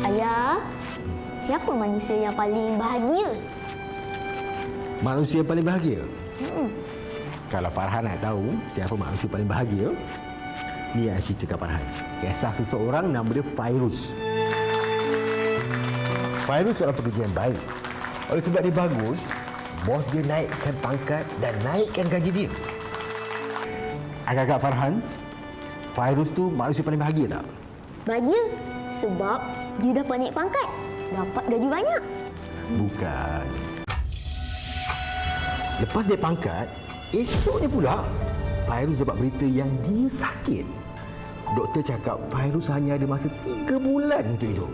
Ayah, siapa manusia yang paling bahagia? Manusia yang paling bahagia? Kalau Farhan nak tahu siapa manusia paling bahagia, ni yang cerita kat Farhan. Kisah seseorang nama dia Fairuz. Fairuz seorang pekerja yang baik. Oleh sebab dia bagus, bos dia naikkan pangkat dan naikkan gaji dia. Agak-agak Farhan, Fairuz tu manusia paling bahagia tak? Bahagia sebab dia dapat naik pangkat, dapat gaji banyak. Bukan. Lepas dia pangkat, esoknya pula Fairuz dapat berita yang dia sakit. Doktor cakap Fairuz hanya ada masa 3 bulan untuk hidup.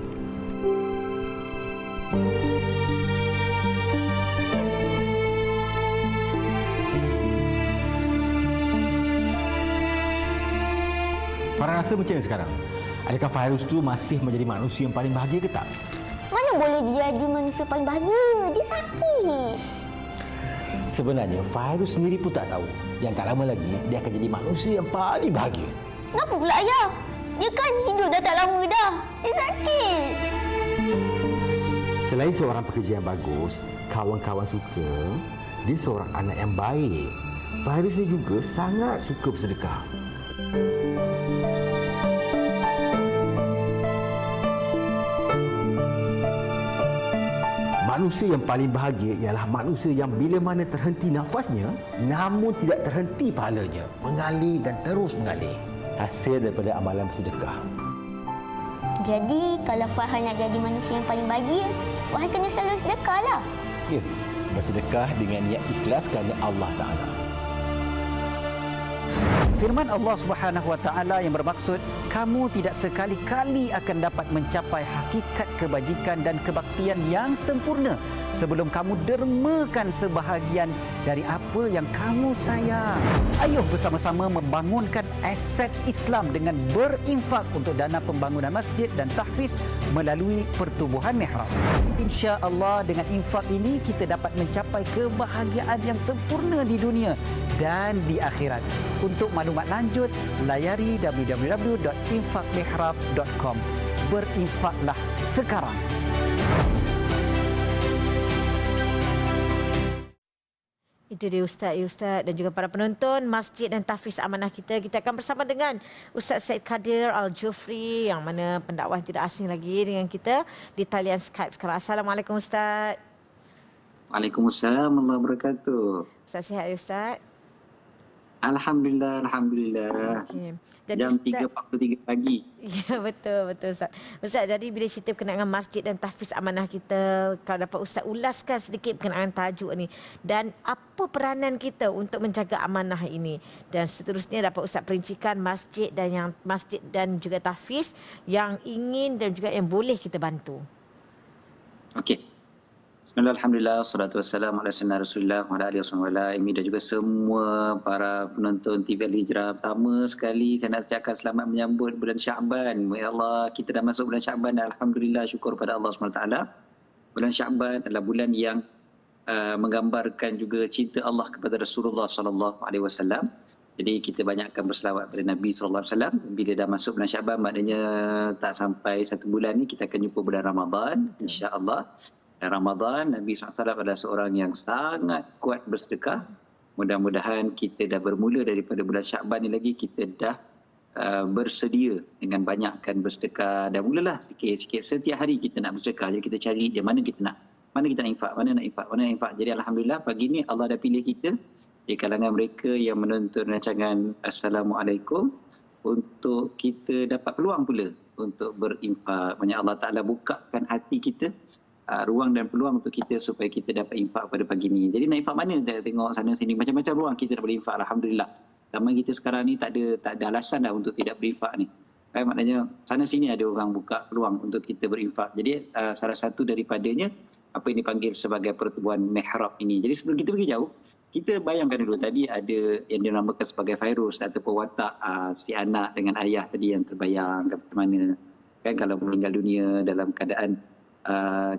Farhan rasa macam mana sekarang? Adakah Fairuz tu masih menjadi manusia yang paling bahagia ke tak? Mana boleh dia jadi manusia paling bahagia? Dia sakit. Sebenarnya Fairuz sendiri pun tak tahu yang tak lama lagi dia akan jadi manusia yang paling bahagia. Kenapa pula ayah? Dia kan hidup dah tak lama dah. Dia sakit. Selain seorang pekerja yang bagus, kawan-kawan suka, dia seorang anak yang baik. Fairuz ni juga sangat suka bersedekah. Manusia yang paling bahagia ialah manusia yang bila mana terhenti nafasnya, namun tidak terhenti pahalanya, mengalir dan terus mengalir. Hasil daripada amalan bersedekah. Jadi, kalau Farhan nak jadi manusia yang paling bahagia, Farhan kena selalu sedekah lah. Ya, bersedekah dengan niat ikhlas kerana Allah Ta'ala. Firman Allah Subhanahu Wa Taala yang bermaksud kamu tidak sekali-kali akan dapat mencapai hakikat kebajikan dan kebaktian yang sempurna sebelum kamu dermakan sebahagian dari apa yang kamu sayang. Ayuh bersama-sama membangunkan aset Islam dengan berinfak untuk dana pembangunan masjid dan tahfiz melalui Pertubuhan Mihrab. Insya-Allah dengan infak ini kita dapat mencapai kebahagiaan yang sempurna di dunia dan di akhirat. Untuk maklumat lanjut, layari www.infakmihrab.com. Berinfaklah sekarang. Itu dia Ustaz dan juga para penonton Masjid dan Tahfiz Amanah kita. Kita akan bersama dengan Ustaz Syed Qadir Al-Jufri yang mana pendakwah tidak asing lagi dengan kita di talian Skype sekarang. Assalamualaikum Ustaz. Waalaikumsalam warahmatullahi wabarakatuh. Ustaz sihat ya Ustaz? Alhamdulillah, alhamdulillah. Okay. Jam 3.43 pagi. Ya, betul Ustaz. Ustaz, jadi bila cerita berkenaan dengan Masjid dan Tahfiz Amanah kita, kalau dapat Ustaz ulaskan sedikit berkenaan tajuk ni dan apa peranan kita untuk menjaga amanah ini, dan seterusnya dapat Ustaz perincikan masjid dan juga tahfiz yang ingin dan juga yang boleh kita bantu. Okey. Bismillah, alhamdulillah, salatu wassalamu ala sayyidina Rasulullah wa ala alihi wasallam dan juga semua para penonton TV Al-Hijrah. Pertama sekali saya nak ucapkan selamat menyambut bulan Syaban. Ya Allah, kita dah masuk bulan Syaban dan alhamdulillah syukur pada Allah SWT. Bulan Syaban adalah bulan yang menggambarkan juga cinta Allah kepada Rasulullah SAW. Jadi kita banyakkan berselawat kepada Nabi SAW. Bila dah masuk bulan Syaban, maknanya tak sampai 1 bulan ni kita akan jumpa bulan Ramadan, insya-Allah. Ramadan, Nabi SAW adalah seorang yang sangat kuat bersedekah. Mudah-mudahan kita dah bermula daripada bulan Syakban ni lagi, kita dah bersedia dengan banyakkan bersedekah. Dah mulalah sikit-sikit. Setiap hari kita nak bersedekah. Jadi kita cari je mana kita nak. Mana kita nak infak, mana nak infak, mana nak infak. Jadi Alhamdulillah pagi ni Allah dah pilih kita di kalangan mereka yang menonton rancangan Assalamualaikum untuk kita dapat peluang pula untuk berinfak. Banyak Allah Ta'ala bukakan hati kita, ruang dan peluang untuk kita supaya kita dapat infak pada pagi ni. Jadi nak infak mana? Kita tengok sana sini macam-macam ruang kita nak berinfak. Alhamdulillah. Zaman kita sekarang ni tak ada alasan dah untuk tidak berinfak ni. Maknanya sana sini ada orang buka peluang untuk kita berinfak. Jadi salah satu daripadanya apa yang dipanggil sebagai Pertubuhan Mihrab ini. Jadi sebelum kita pergi jauh, kita bayangkan dulu tadi ada yang dinamakan sebagai Fairuz ataupun watak si anak dengan ayah tadi yang terbayang ke mana. Kan kalau meninggal dunia dalam keadaan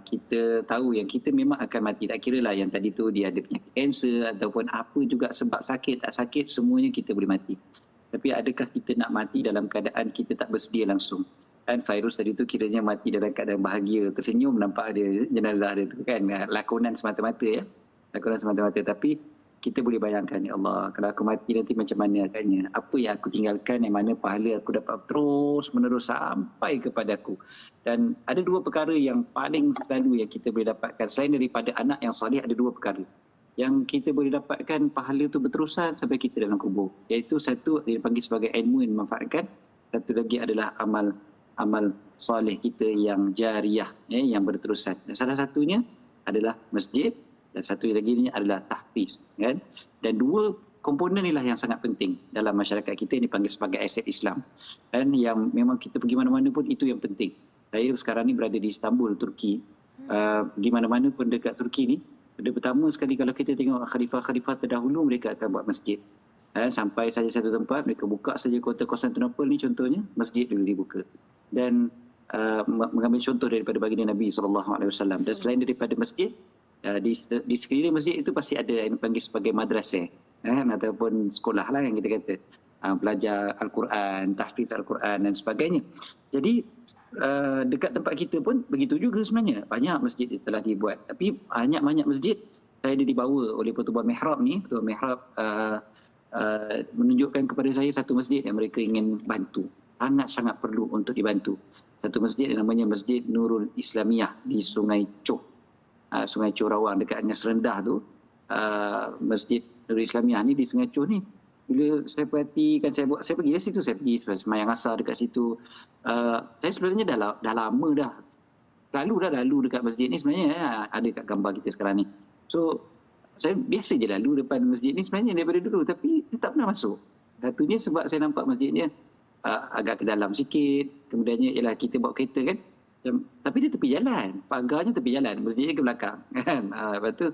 kita tahu yang kita memang akan mati. Tak kira lah yang tadi tu dia ada penyakit kanser ataupun apa juga sebab sakit tak sakit, semuanya kita boleh mati. Tapi adakah kita nak mati dalam keadaan kita tak bersedia langsung? Kan virus tadi tu kiranya mati dalam keadaan bahagia, tersenyum nampak ada jenazah dia tu kan. Lakonan semata-mata ya. Lakonan semata-mata. Tapi kita boleh bayangkan, ya Allah, kalau aku mati nanti macam mana agaknya? Apa yang aku tinggalkan, yang mana pahala aku dapat terus menerus sampai kepada aku. Dan ada dua perkara yang paling selalu yang kita boleh dapatkan. Selain daripada anak yang soleh, ada dua perkara yang kita boleh dapatkan pahala tu berterusan sampai kita dalam kubur. Iaitu satu dipanggil sebagai ilmu yang memanfaatkan. Satu lagi adalah amal soleh kita yang jariah, yang berterusan. Dan salah satunya adalah masjid dan satu lagi ni adalah tahfiz, kan? Dan dua komponen inilah yang sangat penting dalam masyarakat kita, ini dipanggil sebagai aset Islam. Dan yang memang kita pergi mana-mana pun itu yang penting. Saya sekarang ni berada di Istanbul, Turki. Pergi mana-mana pun dekat Turki ni, benda pertama sekali kalau kita tengok khalifah-khalifah terdahulu, mereka akan buat masjid. Sampai saja satu tempat, mereka buka saja kota Konstantinopel ni contohnya, masjid dulu dibuka. Dan mengambil contoh daripada baginda Nabi SAW. Dan selain daripada masjid, di sekeliling masjid itu pasti ada yang dipanggil sebagai madrasah, ataupun sekolah lah yang kita kata. Belajar Al-Quran, tahfiz Al-Quran dan sebagainya. Jadi dekat tempat kita pun begitu juga sebenarnya. Banyak masjid telah dibuat. Tapi banyak masjid saya dibawa oleh Pertubuhan Mihrab ni. Pertubuhan Mihrab menunjukkan kepada saya satu masjid yang mereka ingin bantu. Sangat-sangat perlu untuk dibantu. Satu masjid yang namanya Masjid Nurul Islamiyah di Sungai Choh. Sungai Choh Rawang dekat Angas Rendah tu. Masjid Nurul Islamiyah ni di Sungai Choh ni. Bila saya perhatikan, saya pergi ke situ, saya pergi semayang asar dekat situ. Saya sebenarnya dah lama dah. Lalu dekat masjid ni sebenarnya ada kat gambar kita sekarang ni. So, saya biasa je lalu depan masjid ni sebenarnya daripada dulu. Tapi saya tak pernah masuk. Satunya sebab saya nampak masjidnya agak ke dalam sikit. Kemudiannya ialah kita bawa kereta kan. Tapi dia tepi jalan. Pagarnya tepi jalan. Masjidnya ke belakang. Lepas tu,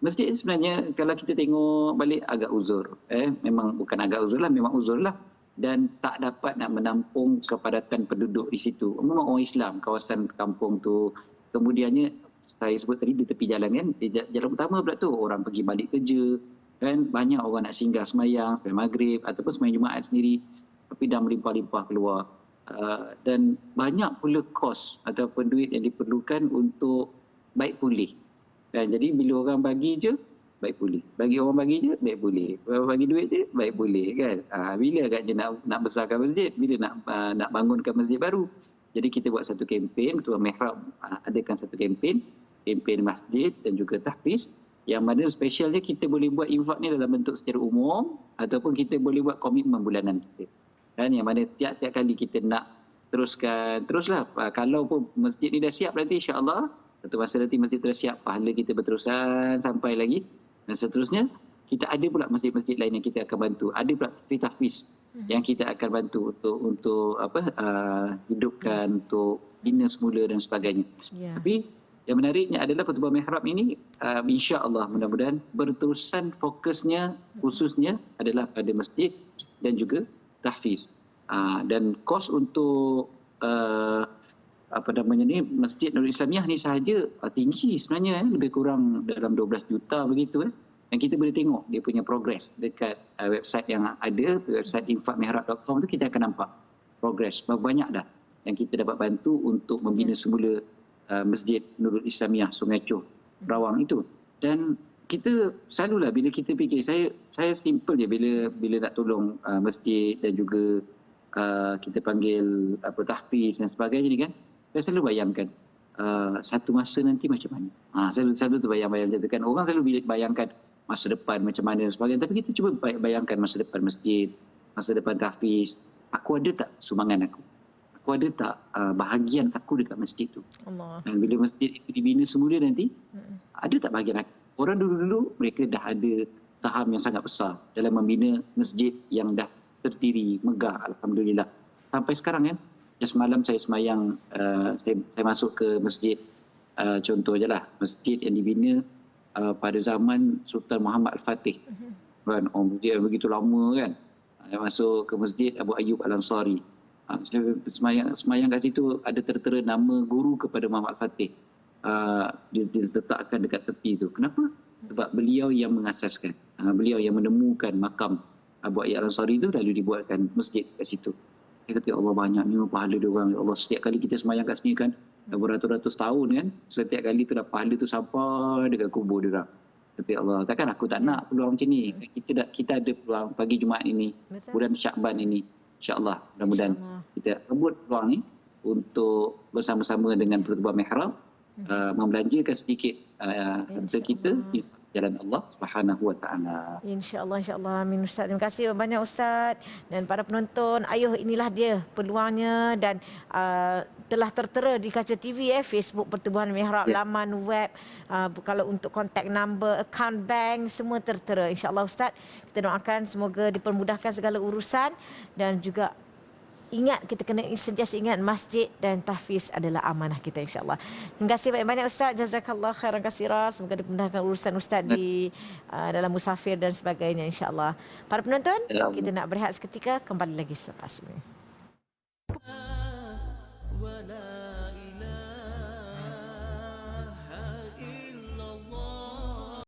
masjid sebenarnya kalau kita tengok balik agak uzur. Memang bukan agak uzur lah, memang uzur lah. Dan tak dapat nak menampung kepadatan penduduk di situ. Memang orang Islam, kawasan kampung tu. Kemudiannya, saya sebut tadi di tepi jalan kan. Di jalan utama pula tu, orang pergi balik kerja. Kan banyak orang nak singgah semayang, semayang maghrib ataupun semayang Jumaat sendiri. Tapi dah melimpah-limpah keluar. Dan banyak pula kos ataupun duit yang diperlukan untuk baik pulih. Dan jadi bila orang bagi je, baik pulih. Bagi orang bagi je, baik pulih. Bagi duit je, baik pulih kan. Bila agaknya nak besarkan masjid, bila nak bangunkan masjid baru. Jadi kita buat satu kempen, Ketua Mihrab adakan satu kempen masjid dan juga tahfiz. Yang mana spesialnya kita boleh buat infak ni dalam bentuk secara umum ataupun kita boleh buat komitmen bulanan kita. Kan, yang mana tiap-tiap kali kita nak teruslah. Kalau pun masjid ni dah siap nanti insya-Allah, satu masa nanti masjid dah siap, pahala kita berterusan sampai lagi. Dan seterusnya, kita ada pula masjid-masjid lain yang kita akan bantu. Ada pula tahfiz yang kita akan bantu untuk hidupkan, untuk bina semula dan sebagainya. Yeah. Tapi yang menariknya adalah Pertubuhan Mihrab ini insya-Allah mudah-mudahan berterusan fokusnya khususnya adalah pada masjid dan juga tahfiz. Dan kos untuk Masjid Nurul Islamiyah ni sahaja tinggi sebenarnya, lebih kurang dalam 12 juta begitu. Dan kita boleh tengok dia punya progres dekat website yang ada, website infakmihrab.com tu kita akan nampak progres. Banyak dah yang kita dapat bantu untuk membina semula Masjid Nurul Islamiyah Sungai Choh Rawang itu. Dan kita selalulah bila kita fikir, saya simple je bila nak tolong masjid dan juga kita panggil tahfiz dan sebagainya ni kan, saya selalu bayangkan satu masa nanti macam mana. Selalu terbayang-bayang macam tu kan. Orang selalu bayangkan masa depan macam mana dan sebagainya, tapi kita cuba bayangkan masa depan masjid, masa depan tahfiz. Aku ada tak sumbangan aku? Aku ada tak bahagian aku dekat masjid tu? Allah. Dan bila masjid itu dibina semula nanti, ada tak bahagian aku? Orang dulu-dulu mereka dah ada saham yang sangat besar dalam membina masjid yang dah terdiri, megah, alhamdulillah. Sampai sekarang kan, semalam saya semayang, saya masuk ke masjid, contoh je lah, masjid yang dibina pada zaman Sultan Muhammad Al-Fatih. Kan, masjid yang begitu lama kan. Saya masuk ke masjid Abu Ayyub Al-Ansari. Saya semayang kat situ, ada tertera nama guru kepada Muhammad Al-Fatih. Diletakkan dekat tepi tu. Kenapa? Sebab beliau yang mengasaskan, beliau yang menemukan makam Abu Ayyub Al-Ansari tu lalu dibuatkan masjid kat situ. Saya kata, ya Allah, banyaknya pahala dia orang. Ya Allah, setiap kali kita semayang kat sini kan, beratus-ratus tahun kan, setiap kali tu dah pahala tu sampai dekat kubur dia orang. Tapi ya Allah, takkan aku tak nak peluang macam ni. Kita ada peluang pagi Jumaat ini, bulan Syakban ini. InsyaAllah, mudah-mudahan kita rebut peluang ni untuk bersama-sama dengan Pertubuhan Mihrab membelanjakan sedikit harta kita di jalan Allah Subhanahu Wa Taala. InsyaAllah, insyaAllah. Amin Ustaz. Terima kasih banyak Ustaz. Dan para penonton, ayuh inilah dia peluangnya dan telah tertera di kaca TV, Facebook Pertubuhan Mihrab, laman web, kalau untuk contact number, account bank, semua tertera. InsyaAllah Ustaz, kita doakan semoga dipermudahkan segala urusan dan juga ingat, kita kena sentiasa ingat masjid dan tahfiz adalah amanah kita, insyaAllah. Terima kasih banyak-banyak Ustaz. Jazakallah khairan katsira. Semoga dipermudahkan urusan Ustaz di dalam musafir dan sebagainya, insyaAllah. Para penonton, kita nak berehat seketika, kembali lagi selepas ini.